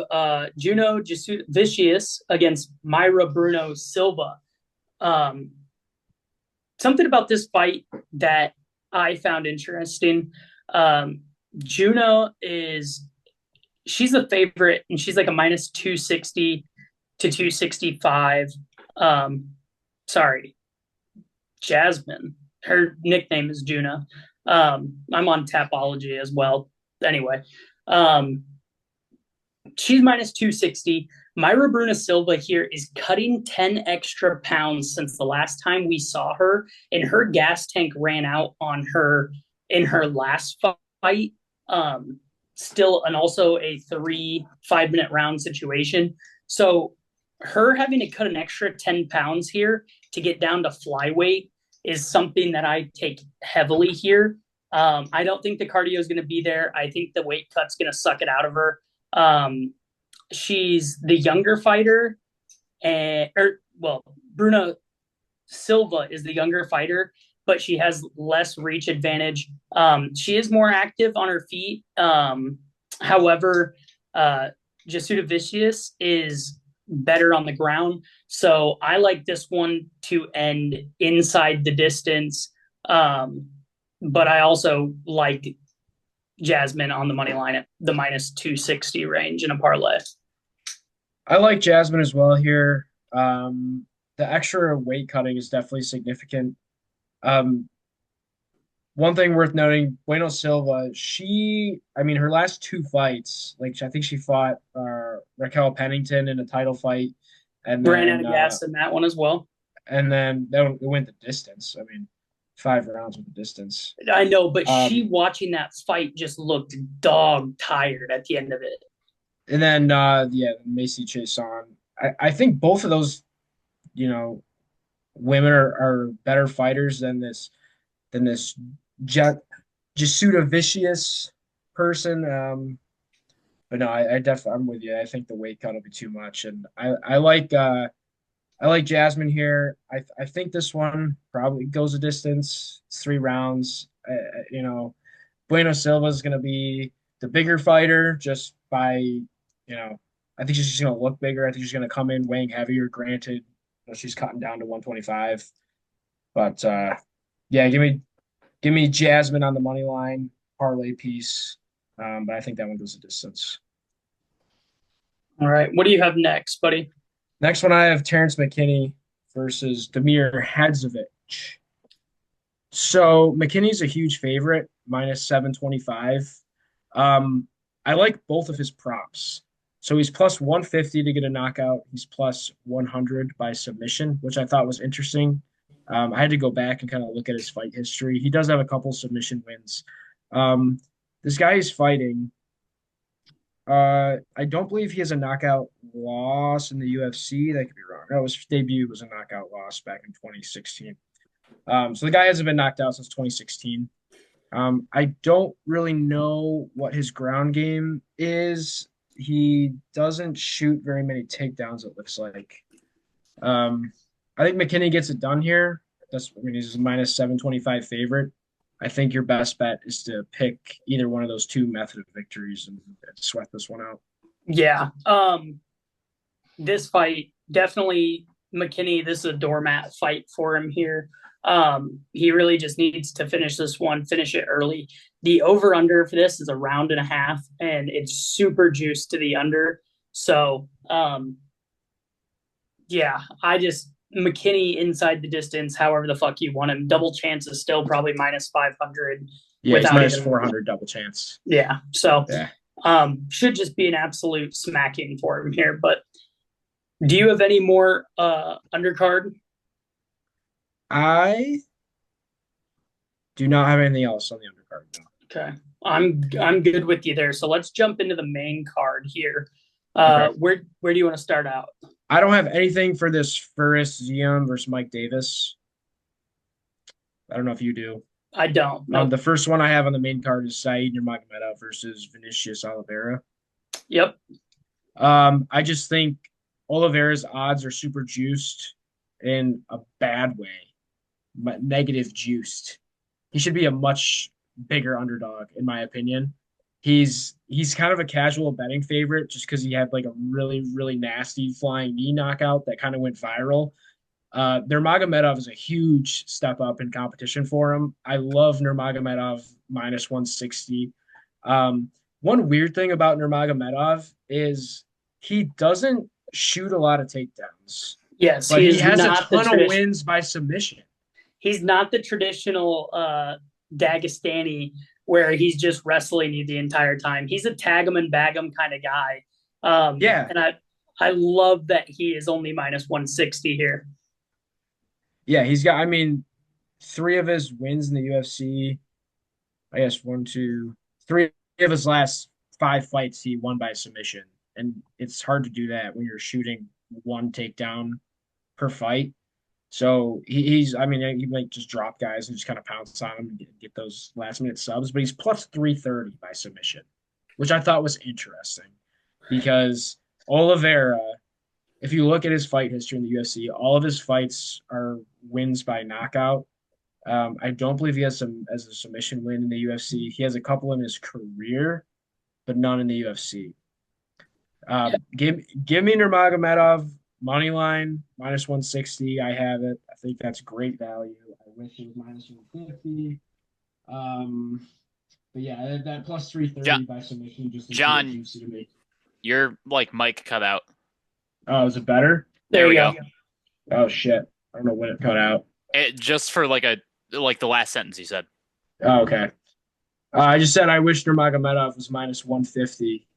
Juno Vicious against Myra Bruno Silva. Something about this fight that I found interesting. Juno she's a favorite, and she's like a minus 260 to 265. Sorry, Jasmine. Her nickname is Juno. I'm on Tapology as well. Anyway, She's minus 260. Myra Bruna Silva here is cutting 10 extra pounds since the last time we saw her, and her gas tank ran out on her in her last fight. Still, and also a 5-minute round situation. So, her having to cut an extra 10 pounds here to get down to flyweight is something that I take heavily here. I don't think the cardio is going to be there. I think the weight cut's going to suck it out of her. She's the younger fighter, Bruna Silva is the younger fighter, but she has less reach advantage. She is more active on her feet. However, Jasuda Vicious is better on the ground. So I like this one to end inside the distance. But I also like Jasmine on the money line at the minus 260 range in a parlay. I like Jasmine as well here. The extra weight cutting is definitely significant. One thing worth noting, Bueno Silva, her last two fights, I think she fought Raquel Pennington in a title fight, and Brandon then Gas in that one as well. And then it went the distance. 5 rounds with the distance. I know, but she watching that fight just looked dog tired at the end of it. And then Macy Chiasson. I think both of those, women are better fighters than this Jasuda Vicious person. But no, I'm with you. I think the weight cut will be too much, and I like Jasmine here. I think this one probably goes a distance. It's 3 rounds. Bueno Silva is going to be the bigger fighter just by, I think she's just going to look bigger. I think she's going to come in weighing heavier. Granted, she's cutting down to 125. But give me Jasmine on the money line parlay piece. But I think that one goes a distance. All right, what do you have next, buddy? Next one, I have Terrence McKinney versus Damir Hadzovic. So McKinney's a huge favorite, minus 725. I like both of his props. So he's plus 150 to get a knockout. He's plus 100 by submission, which I thought was interesting. I had to go back and kind of look at his fight history. He does have a couple submission wins. This guy is fighting. I don't believe he has a knockout loss in the UFC. That could be wrong. No, his debut was a knockout loss back in 2016. So the guy hasn't been knocked out since 2016. I don't really know what his ground game is. He doesn't shoot very many takedowns, it looks like. I think McKinney gets it done here. He's a minus 725 favorite. I think your best bet is to pick either one of those two method of victories and sweat this one out. Yeah. This fight, definitely McKinney, this is a doormat fight for him here. He really just needs to finish this one, finish it early. The over-under for this is a round and a half, and it's super juiced to the under. So, McKinney inside the distance, however the fuck you want him. Double chance is still probably minus 500. Yeah, it's minus 400 double chance. Yeah, so should just be an absolute smacking for him here. But do you have any more undercard? I do not have anything else on the undercard. No. Okay, I'm good with you there. So let's jump into the main card here. Okay. Where do you want to start out? I don't have anything for this Faris Zion versus Mike Davis. I don't know if you do. I don't. No. The first one I have on the main card is Said Nurmagomedov versus Vinicius Oliveira. Yep. I just think Oliveira's odds are super juiced in a bad way, but negative juiced. He should be a much bigger underdog, in my opinion. He's kind of a casual betting favorite just because he had like a really, really nasty flying knee knockout that kind of went viral. Nurmagomedov is a huge step up in competition for him. I love Nurmagomedov minus 160. One weird thing about Nurmagomedov is he doesn't shoot a lot of takedowns. Yes, but he has a ton of wins by submission. He's not the traditional Dagestani where he's just wrestling you the entire time. He's a tag him and bag him kind of guy. Yeah. And I love that he is only minus 160 here. Yeah, he's got, I mean, three of his wins in the UFC, I guess one, two, three of his last five fights he won by submission. And it's hard to do that when you're shooting one takedown per fight. So he's, I mean, he might just drop guys and just kind of pounce on them and get those last minute subs, but he's plus 330 by submission, which I thought was interesting because Oliveira, if you look at his fight history in the UFC, all of his fights are wins by knockout. I don't believe he has some as a submission win in the UFC. He has a couple in his career, but none in the UFC. Give me Nurmagomedov money line minus 160. I have it. I think that's great value. I wish it was minus 150. But yeah, that plus 330 by submission just John, juicy to me. Your mic cut out. Oh, is it better? There we go. Oh shit! I don't know when it cut out. Just for the last sentence you said. Oh, okay. I just said I wish Nurmagomedov was minus 150,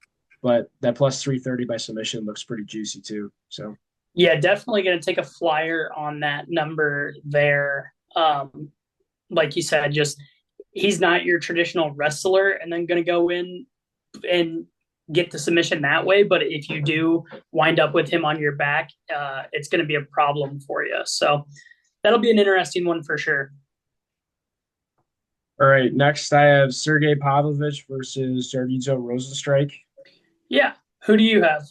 but that plus 330 by submission looks pretty juicy too. So yeah, definitely going to take a flyer on that number there. Like you said, just he's not your traditional wrestler, and then going to go in and get the submission that way. But if you do wind up with him on your back, it's going to be a problem for you. So that'll be an interesting one for sure. All right, next I have Sergey Pavlovich versus Jairzinho Rozenstruik. Yeah, who do you have?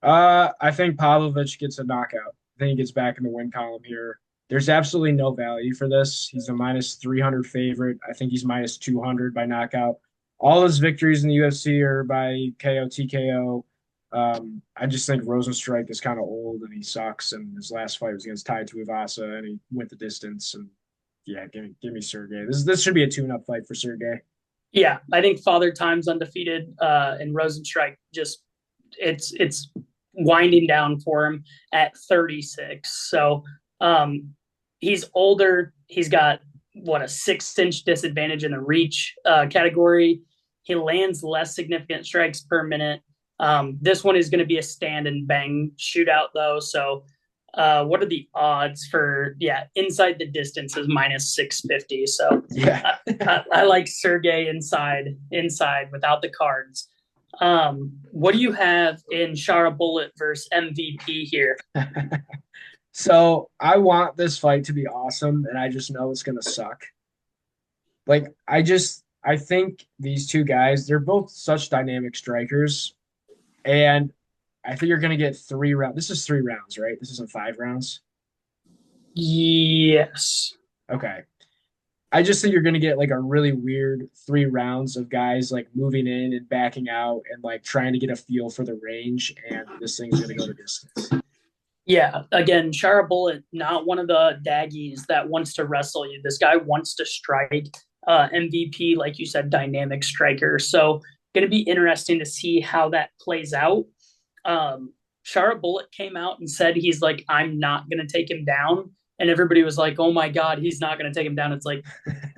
I think Pavlovich gets a knockout. I think he gets back in the win column here. There's absolutely no value for this. He's a minus 300 favorite. I think he's minus 200 by knockout. All his victories in the UFC are by KO, TKO. I just think Rozenstruik is kind of old and he sucks. And his last fight was against Tai Tuivasa and he went the distance. And yeah, give me Sergey. This should be a tune-up fight for Sergey. Yeah, I think Father Time's undefeated, and Rozenstruik just it's winding down for him at 36. So he's older. He's got a 6-inch disadvantage in the reach category. He lands less significant strikes per minute. This one is going to be a stand and bang shootout though. So what are the odds for inside the distance is minus 650. So yeah, I like Sergey inside without the cards. What do you have in Shara Bullet versus MVP here? So I want this fight to be awesome, and I just know it's gonna suck. Like I think these two guys, they're both such dynamic strikers, and I think you're gonna get 3 rounds. This is 3 rounds, right? This isn't 5 rounds. Yes. Okay. I just think you're going to get like a really weird 3 rounds of guys like moving in and backing out and like trying to get a feel for the range, and this thing's going to go the distance. Yeah. Again, Shara Bullet, not one of the daggies that wants to wrestle you. This guy wants to strike. MVP, like you said, dynamic striker. So going to be interesting to see how that plays out. Shara Bullet came out and said he's like, I'm not going to take him down. And everybody was like, oh my God, he's not going to take him down. It's like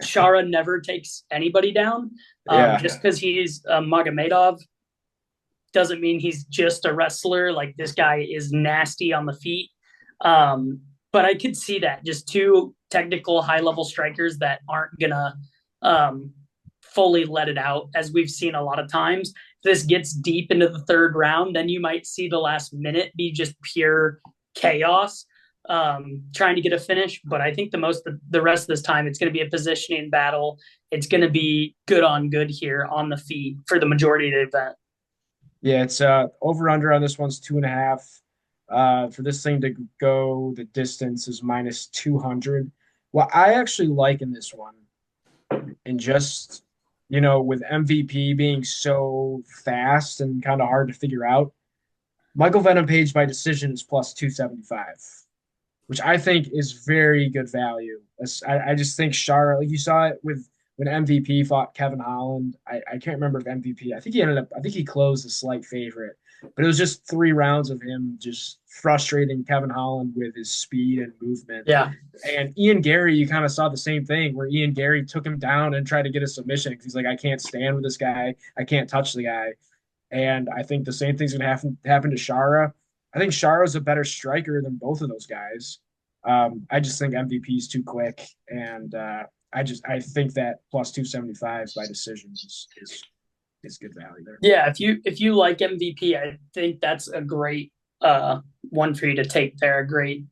Shara never takes anybody down. Just because he's Magomedov doesn't mean he's just a wrestler. Like this guy is nasty on the feet. But I could see that just 2 technical high level strikers that aren't going to fully let it out, as we've seen a lot of times. If this gets deep into the 3rd round, then you might see the last minute be just pure chaos. Trying to get a finish, but I think the rest of this time it's going to be a positioning battle. It's going to be good on good here on the feet for the majority of the event. Yeah, it's over under on this one's 2.5. For this thing to go the distance is minus 200. What I actually like in this one, and just with MVP being so fast and kind of hard to figure out, Michael Venom Page by decision is plus 275. Which I think is very good value. I just think Shara, like you saw it with when MVP fought Kevin Holland. I can't remember if MVP, I think he closed a slight favorite, but it was just 3 rounds of him just frustrating Kevin Holland with his speed and movement. Yeah. And Ian Gary, you kind of saw the same thing where Ian Gary took him down and tried to get a submission because he's like, I can't stand with this guy. I can't touch the guy. And I think the same thing's going to happen to Shara. I think Shara's a better striker than both of those guys. I just think MVP is too quick, and I think that plus 275 by decision is good value there. Yeah, if you like MVP, I think that's a great one for you to take there. A great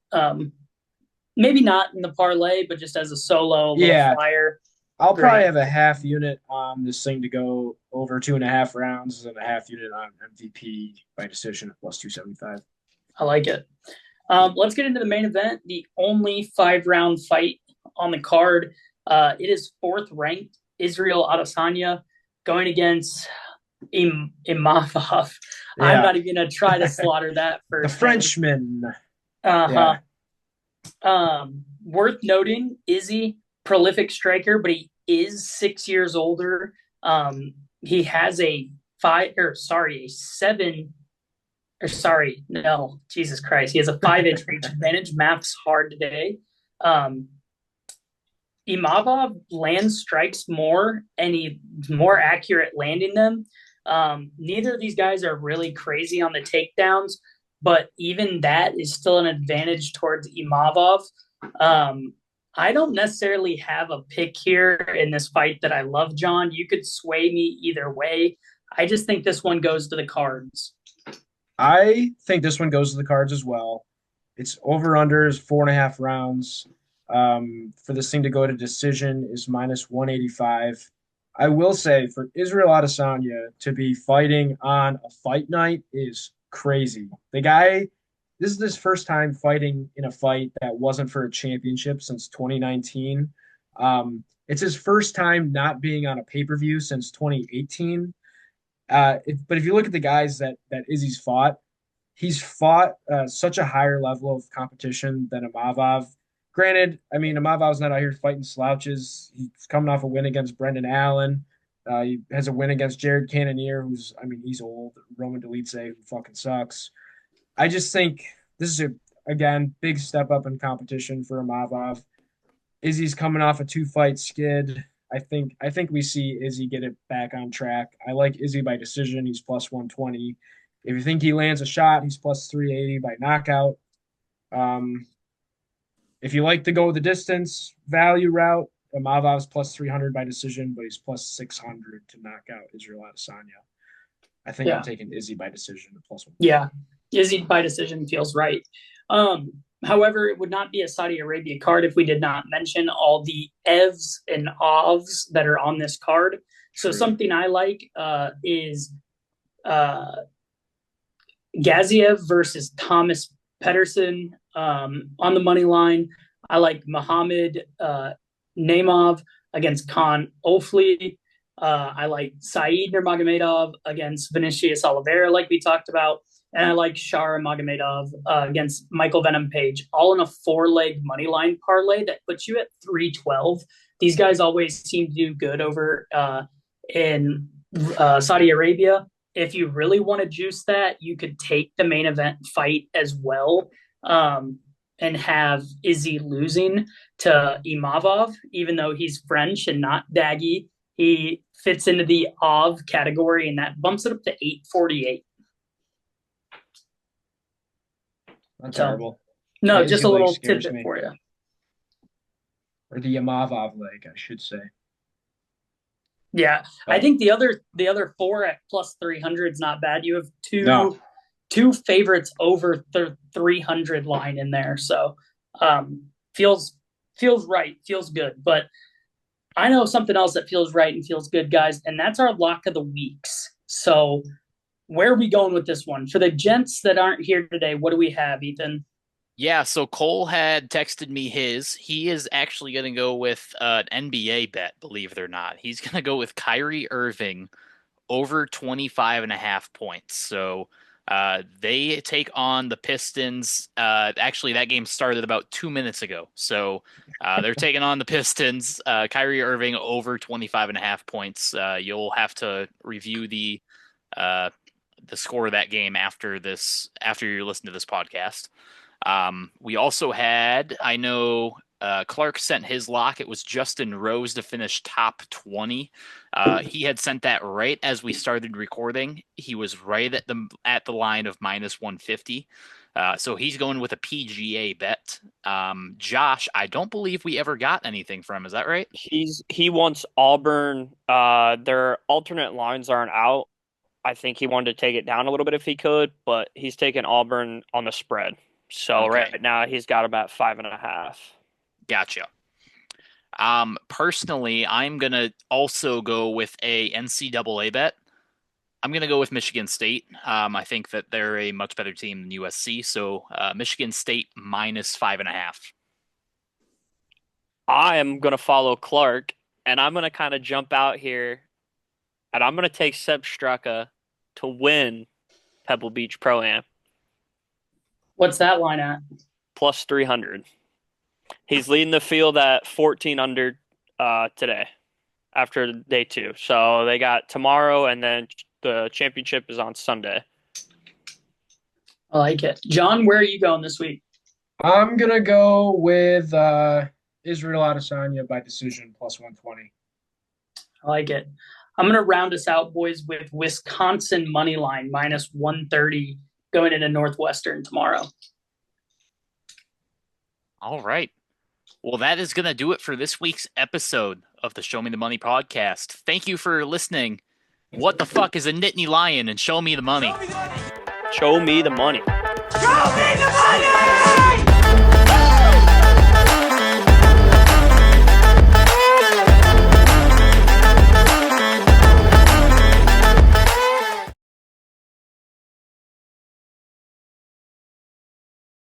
maybe not in the parlay, but just as a solo little flyer. I'll probably have a half unit on this thing to go over 2.5 rounds and a half unit on MVP by decision at plus 275. I like it. Let's get into the main event, the only 5-round fight on the card. It is 4th ranked Israel Adesanya going against Imavov. Yeah. I'm not even going to try to slaughter that first. The Frenchman. Uh-huh. Yeah. Worth noting, Izzy, prolific striker, but he is 6 years older. He has a 5-inch reach advantage. Math's hard today. Imavov lands strikes more, and he's more accurate landing them. Neither of these guys are really crazy on the takedowns, but even that is still an advantage towards Imavov. I don't necessarily have a pick here in this fight that I love, John. You could sway me either way. I just think this one goes to the cards. I think this one goes to the cards as well. It's over-under is 4.5 rounds. For this thing to go to decision is minus 185. I will say for Israel Adesanya to be fighting on a fight night is crazy. The guy, this is his first time fighting in a fight that wasn't for a championship since 2019. It's his first time not being on a pay-per-view since 2018. But if you look at the guys that Izzy's fought, he's fought such a higher level of competition than Imavov. Granted, I mean, Imavov's not out here fighting slouches. He's coming off a win against Brendan Allen. He has a win against Jared Cannonier, he's old. Roman Dolidze, who fucking sucks. I just think this is again, big step up in competition for Imavov. Izzy's coming off a 2-fight skid. I think we see Izzy get it back on track. I like Izzy by decision. He's plus 120. If you think he lands a shot, he's plus 380 by knockout. If you like to go the distance value route, Imavov's plus 300 by decision, but he's plus 600 to knock out Israel Adesanya. I think I'm taking Izzy by decision at plus 1. Yeah, Izzy by decision feels right. However, it would not be a Saudi Arabia card if we did not mention all the evs and ovs that are on this card. So something I like is Gaziev versus Thomas Pedersen on the money line. I like Muhammad Naimov against Khan Ofli. I like Saeed Nurmagomedov against Vinicius Oliveira, like we talked about. And I like Shara Magomedov against Michael Venom Page, all in a 4-leg money line parlay that puts you at 312. These guys always seem to do good over in Saudi Arabia. If you really want to juice that, you could take the main event fight as well and have Izzy losing to Imavov, even though he's French and not Daggy. He fits into the OV category, and that bumps it up to 848. Not terrible. No, yeah, just a little tidbit for you. Or the Imavov leg, I should say. Yeah, I think the other 4 at plus 300 is not bad. You have two favorites over the 300 line in there, so feels right, feels good. But I know something else that feels right and feels good, guys, and that's our lock of the weeks. So where are we going with this one? For the gents that aren't here today, what do we have, Ethan? Yeah, so Cole had texted me his. He is actually going to go with an NBA bet, believe it or not. He's going to go with Kyrie Irving over 25.5 points. So they take on the Pistons. Actually, that game started about 2 minutes ago. So they're taking on the Pistons. Kyrie Irving over 25.5 points. You'll have to review the score of that game after you listen to this podcast. We also had, I know Clark sent his lock. It was Justin Rose to finish top 20. He had sent that right as we started recording. He was right at the line of minus 150. So he's going with a PGA bet. Josh, I don't believe we ever got anything from him. Is that right? He wants Auburn. Their alternate lines aren't out. I think he wanted to take it down a little bit if he could, but he's taking Auburn on the spread. So right now he's got about 5.5. Gotcha. Personally, I'm going to also go with a NCAA bet. I'm going to go with Michigan State. I think that they're a much better team than USC. So Michigan State minus 5.5. I am going to follow Clark, and I'm going to kind of jump out here, and I'm going to take Seb Straka to win Pebble Beach Pro-Am. What's that line at? Plus 300. He's leading the field at 14 under today after day 2. So they got tomorrow, and then the championship is on Sunday. I like it. John, where are you going this week? I'm going to go with Israel Adesanya by decision plus 120. I like it. I'm going to round us out, boys, with Wisconsin money line minus 130 going into Northwestern tomorrow. All right. Well, that is going to do it for this week's episode of the Show Me the Money podcast. Thank you for listening. What the fuck is a Nittany Lion and show me the money? Show me the money. Show me the money!